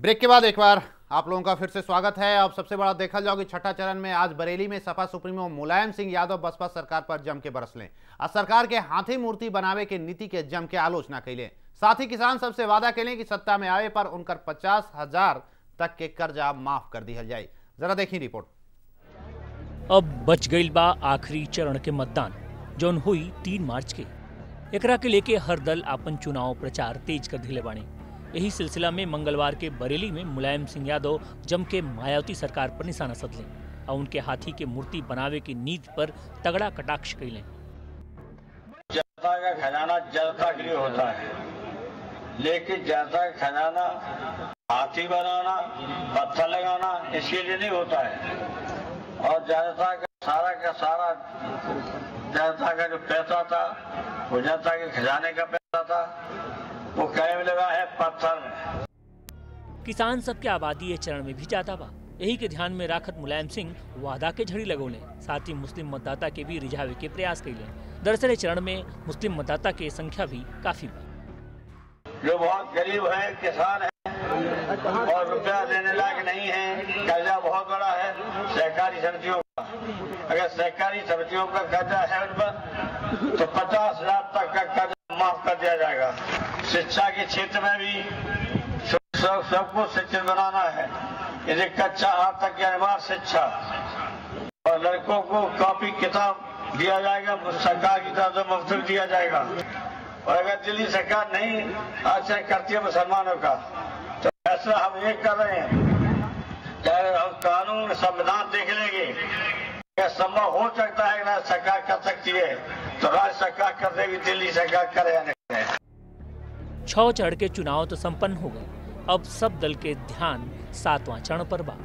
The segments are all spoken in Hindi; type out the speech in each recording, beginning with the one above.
ब्रेक के बाद एक बार आप लोगों का फिर से स्वागत है। अब सबसे बड़ा देखा जाओ कि छठा चरण में आज बरेली में सपा सुप्रीमो मुलायम सिंह यादव बसपा सरकार पर जम के बरसले और सरकार के हाथी मूर्ति बनावे के नीति के जम के आलोचना कैले। साथ ही किसान सबसे वादा कैले कि सत्ता में आवे पर उनकर 50,000 तक के कर्जा माफ कर दिया जाए। जरा देखिए रिपोर्ट। अब बच गईल बा आखिरी चरण के मतदान जौन हुई 3 मार्च के। एकरा के लेके हर दल अपन चुनाव प्रचार तेज कर दिले बानी। यही सिलसिला में मंगलवार के बरेली में मुलायम सिंह यादव जम के मायावती सरकार पर निशाना साधले और उनके हाथी के मूर्ति बनावे की नीति पर तगड़ा कटाक्ष कैले। जनता का खजाना जनता के लिए होता है, लेकिन जनता का खजाना हाथी बनाना, पत्थर लगाना इसके लिए नहीं होता है। और जनता का सारा जनता का जो पैसा था वो जनता के खजाने का पैसा था, वो कैम लगा है पत्थर में। किसान सबके आबादी ये चरण में भी ज्यादा बा। यही के ध्यान में राखत मुलायम सिंह वादा के झड़ी लगौले, साथ ही मुस्लिम मतदाता के भी रिझावे के प्रयास कैले। दरअसल चरण में मुस्लिम मतदाता की संख्या भी काफी बा। जो बहुत गरीब है, किसान है और रुपया देने लायक नहीं है, कर्जा बहुत बड़ा है सहकारी समितियों का। अगर सहकारी समितियों का कर्जा है उन पर तो 50,000 तक का कर्जा माफ कर दिया जाएगा। शिक्षा के क्षेत्र में भी सबको शिक्षित बनाना है, यदि कच्चा हाथ तक की अनिवार्य शिक्षा और लड़कों को कॉपी किताब दिया जाएगा, सरकार की तरफ से मुफ्त दिया जाएगा। और अगर दिल्ली सरकार नहीं आचरण करती है मुसलमानों का तो ऐसा हम ये कर रहे हैं, चाहे हम कानून संविधान देख लेंगे, क्या संभव हो सकता है राज्य सरकार कर सकती है तो राज्य सरकार कर देगी, दिल्ली सरकार करे या नहीं। 6 चढ़ के चुनाव तो संपन्न हो गए। अब सब दल के ध्यान 7वां चरण पर बा।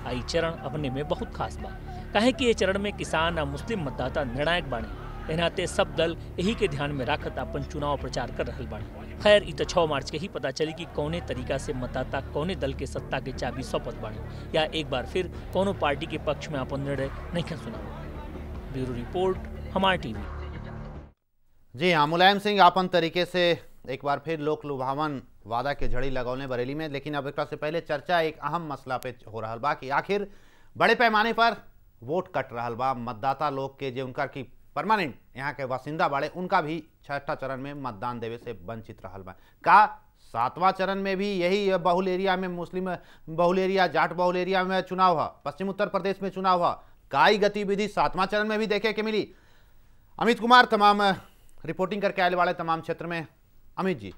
आई चरण अपने में बहुत खास बा, काहे कि ये चरण में किसान और मुस्लिम मतदाता निर्णायक बाने। नाते सब दल यही के ध्यान में राखत अपन चुनाव प्रचार कर रहल बाने। खैर इ तो 6 मार्च के ही पता चली कि कौने तरीका से मतदाता कौने दल के सत्ता के चाबी सौंपत बाने या एक बार फिर कोनो पार्टी के पक्ष में अपन निर्णय नहीं कर सुना। ब्यूरो रिपोर्ट, हमार टीवी। जी हाँ, मुलायम सिंह अपन तरीके से एक बार फिर लोक लुभावन वादा के झड़ी लगौने बरेली में। लेकिन अब एक से पहले चर्चा एक अहम मसला पे हो रहा बा कि आखिर बड़े पैमाने पर वोट कट रहा बा। मतदाता लोग के जो उनका की परमानेंट यहाँ के बासिंदा बाड़े उनका भी छठा चरण में मतदान देवे से वंचित रहा बा। का 7वां चरण में भी यही बहुल एरिया में, मुस्लिम बहुल एरिया, जाट बहुल एरिया में चुनाव है, पश्चिम उत्तर प्रदेश में चुनाव है, काई गतिविधि 7वां चरण में भी देखे के मिली। अमित कुमार तमाम रिपोर्टिंग करके आने वाले तमाम क्षेत्र में। अमित जी,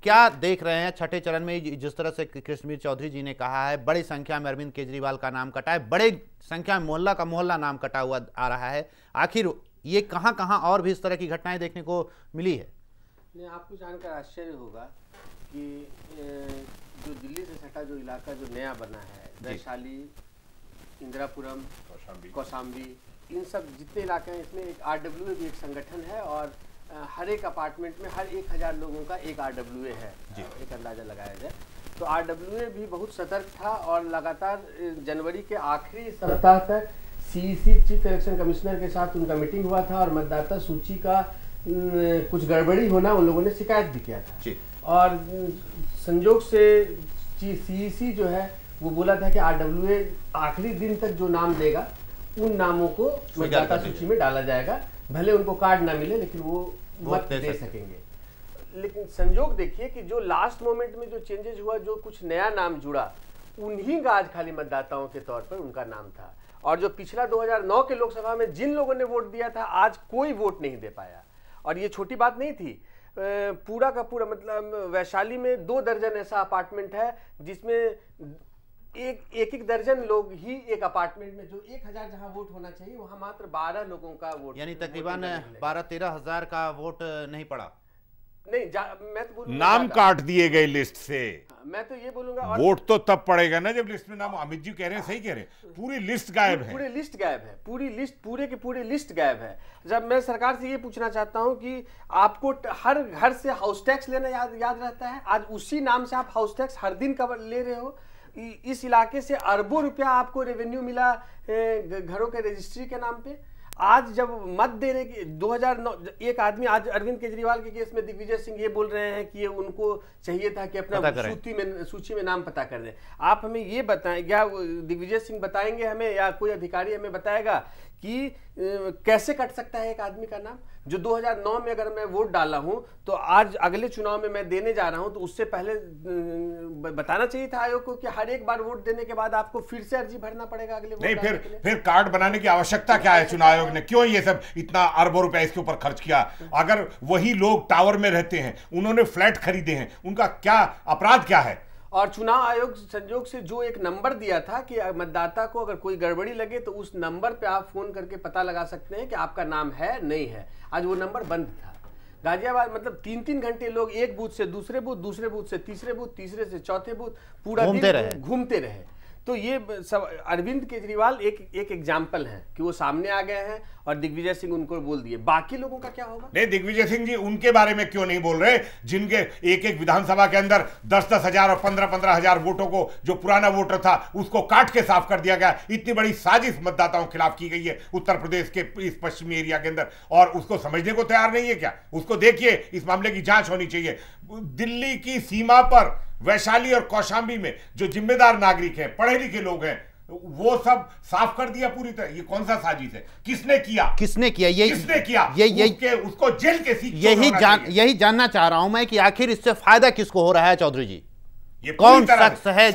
क्या देख रहे हैं छठे चरण में? जिस तरह से कृष्णवीर चौधरी जी ने कहा है, बड़ी संख्या में अरविंद केजरीवाल का नाम कटा है, बड़े संख्या में मोहल्ला का मोहल्ला नाम कटा हुआ आ रहा है। आखिर ये कहां कहां और भी इस तरह की घटनाएं देखने को मिली है? आपको जानकर आश्चर्य होगा कि जो दिल्ली से सटा जो इलाका जो नया बना है, वैशाली, इंदिरापुरम, कौशाम्बी, इन सब जितने इलाके हैं इसमें एक RWA भी एक संगठन है और हर एक अपार्टमेंट में हर 1,000 लोगों का एक RWA है, एक अंदाजा लगाया जाए तो RWA भी बहुत सतर्क था और लगातार जनवरी के आखिरी सप्ताह तक CEC चीफ इलेक्शन कमिश्नर के साथ उनका मीटिंग हुआ था और मतदाता सूची का कुछ गड़बड़ी होना उन लोगों ने शिकायत भी किया था। और संजोग से CEC जो है वो बोला था कि RWA आखिरी दिन तक जो नाम देगा उन नामों को मतदाता सूची में डाला जाएगा, भले उनको कार्ड ना मिले लेकिन वो मत दे सकेंगे। लेकिन संजोग देखिए कि जो लास्ट मोमेंट में जो चेंजेस हुआ, जो कुछ नया नाम जुड़ा, उन्हीं का आज खाली मतदाताओं के तौर पर उनका नाम था। और जो पिछला 2009 के लोकसभा में जिन लोगों ने वोट दिया था आज कोई वोट नहीं दे पाया। और ये छोटी बात नहीं थी, पूरा का पूरा मतलब वैशाली में 2 दर्जन ऐसा अपार्टमेंट है जिसमें एक दर्जन लोग ही एक अपार्टमेंट में, जो 1,000 जहां वोट होना चाहिए वहां मात्र 12 लोगों का वोट, यानी तकरीबन 12-13 हजार का वोट नहीं पड़ा। नहीं मैं तो नाम काट दिए गए लिस्ट से। मैं तो ये बोलूंगा वोट तो तब पड़ेगा ना जब लिस्ट में नाम। अमित जी कह रहे हैं, सही कह रहे हैं, पूरी लिस्ट गायब है, पूरी लिस्ट गायब है, पूरी लिस्ट पूरे की पूरी लिस्ट गायब है। जब मैं सरकार से ये पूछना चाहता हूं कि आपको हर घर से हाउस टैक्स लेना याद रहता है, आज उसी नाम से आप हाउस टैक्स हर दिन का ले रहे हो। इस इलाके से अरबों रुपया आपको रेवेन्यू मिला घरों के रजिस्ट्री के नाम पे। आज जब मत देने की 2009 एक आदमी आज अरविंद केजरीवाल के केस में दिग्विजय सिंह ये बोल रहे हैं कि ये उनको चाहिए था कि अपना सूची में नाम पता कर दें। आप हमें ये बताएं, क्या दिग्विजय सिंह बताएंगे हमें या कोई अधिकारी हमें बताएगा कि कैसे कट सकता है एक आदमी का नाम? जो 2009 में अगर मैं वोट डाला हूं तो आज अगले चुनाव में मैं देने जा रहा हूं, तो उससे पहले बताना चाहिए था आयोग को कि हर एक बार वोट देने के बाद आपको फिर से अर्जी भरना पड़ेगा अगले वोट। नहीं, फिर कार्ड बनाने की आवश्यकता क्या है? चुनाव आयोग ने क्यों ये सब इतना अरबों रुपए इसके ऊपर खर्च किया? अगर वही लोग टावर में रहते हैं, उन्होंने फ्लैट खरीदे हैं, उनका क्या अपराध क्या है? और चुनाव आयोग संजोग से जो एक नंबर दिया था कि मतदाता को अगर कोई गड़बड़ी लगे तो उस नंबर पे आप फोन करके पता लगा सकते हैं कि आपका नाम है नहीं है, आज वो नंबर बंद था। गाजियाबाद मतलब 3-3 घंटे लोग एक बूथ से दूसरे बूथ, दूसरे बूथ से तीसरे बूथ, तीसरे से चौथे बूथ, पूरा दिन घूमते रहे। तो ये सब अरविंद केजरीवाल एक एग्जाम्पल है कि वो सामने आ गए हैं और दिग्विजय सिंह उनको बोल दिए। बाकी लोगों का क्या होगा? नहीं, दिग्विजय सिंह जी उनके बारे में क्यों नहीं बोल रहे, जिनके एक विधानसभा के अंदर 10-10 हजार और 15-15 हजार वोटों को, जो पुराना वोटर था उसको काट के साफ कर दिया गया। इतनी बड़ी साजिश मतदाताओं के खिलाफ की गई है उत्तर प्रदेश के इस पश्चिमी एरिया के अंदर, और उसको समझने को तैयार नहीं है क्या? उसको देखिए, इस मामले की जांच होनी चाहिए। दिल्ली की सीमा पर वैशाली और कौशाम्बी में जो जिम्मेदार नागरिक हैं, पढ़े लिखे लोग हैं, वो सब साफ कर दिया पूरी तरह। ये कौन सा साजिश है? किसने किया? किसने किया? उसको जेल के सीट यही जानना चाह रहा हूं मैं कि आखिर इससे फायदा किसको हो रहा है चौधरी जी? ये कौन शख्स है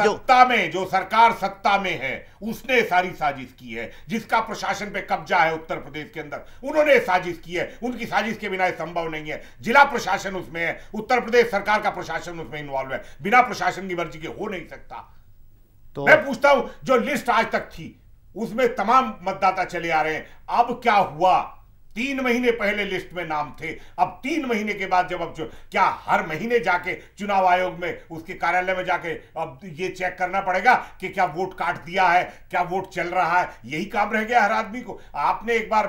जो सरकार सत्ता में है, उसने सारी साजिश की है, जिसका प्रशासन पे कब्जा है उत्तर प्रदेश के अंदर, उन्होंने साजिश की है। उनकी साजिश के बिना संभव नहीं है। जिला प्रशासन उसमें है, उत्तर प्रदेश सरकार का प्रशासन उसमें इन्वॉल्व है, बिना प्रशासन की मर्जी के हो नहीं सकता। तो मैं पूछता हूं, जो लिस्ट आज तक थी उसमें तमाम मतदाता चले आ रहे हैं, अब क्या हुआ? 3 महीने पहले लिस्ट में नाम थे, अब 3 महीने के बाद जब क्या हर महीने जाके चुनाव आयोग में उसके कार्यालय में जाके अब ये चेक करना पड़ेगा कि क्या वोट काट दिया है, क्या वोट चल रहा है? यही काम रह गया हर आदमी को। आपने एक बार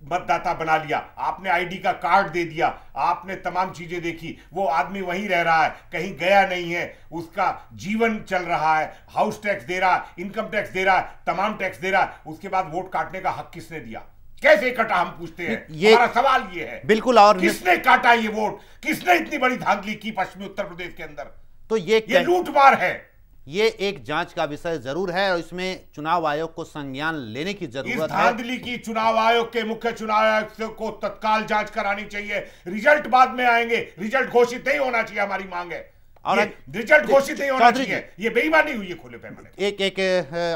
मतदाता बना लिया, आपने आईडी का कार्ड दे दिया, आपने तमाम चीजें देखी, वो आदमी वहीं रह रहा है, कहीं गया नहीं है, उसका जीवन चल रहा है, हाउस टैक्स दे रहा है, इनकम टैक्स दे रहा है, तमाम टैक्स दे रहा है, उसके बाद वोट काटने का हक किसने दिया? कैसे कटा? हम पूछते हैं। हमारा सवाल ये है, बिल्कुल। और किसने काटा ये वोट? किसने इतनी बड़ी धांधली की पश्चिमी उत्तर प्रदेश के अंदर? तो ये लूटमार है। ये एक जांच का विषय जरूर है और इसमें चुनाव आयोग को संज्ञान लेने की जरूरत है। इस धांधली की चुनाव आयोग के मुख्य चुनाव आयुक्त को तत्काल जांच करानी चाहिए। रिजल्ट बाद में आएंगे, रिजल्ट घोषित नहीं होना चाहिए, हमारी मांग है। और रिजल्ट घोषित नहीं होना चाहिए, ये बेईमानी हुई है खुले पैमाने। एक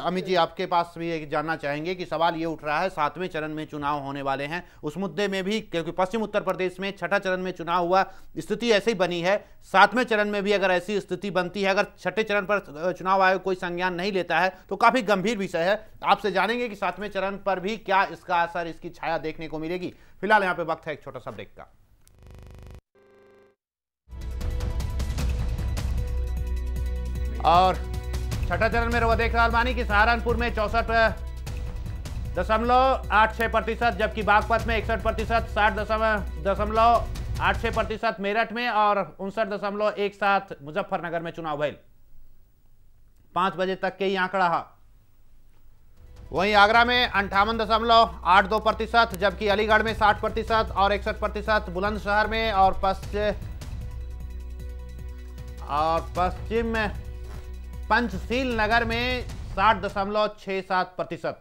अमित जी आपके पास भी जानना चाहेंगे कि सवाल ये उठ रहा है, 7वें चरण में चुनाव होने वाले हैं, उस मुद्दे में भी, क्योंकि पश्चिम उत्तर प्रदेश में 6ठा चरण में चुनाव हुआ, स्थिति ऐसी बनी है, 7वें चरण में भी अगर ऐसी स्थिति बनती है, अगर 6ठे चरण पर चुनाव आयोग कोई संज्ञान नहीं लेता है तो काफी गंभीर विषय है। आपसे जानेंगे कि 7वें चरण पर भी क्या इसका असर, इसकी छाया देखने को मिलेगी। फिलहाल यहाँ पे वक्त है एक छोटा सा ब्रेक का। और 6ठा चरण में देख रहा बानी की सहारनपुर में 64.86%, जबकि बागपत में 61%, 60.86%, मेरठ में और 59.17 मुजफ्फरनगर में चुनाव भइल। 5 बजे तक के ही आंकड़ा है। वहीं आगरा में 58.82%, जबकि अलीगढ़ में 60% और 61%, बुलंदशहर में और पश्चिम पंचशील नगर में 60.67%।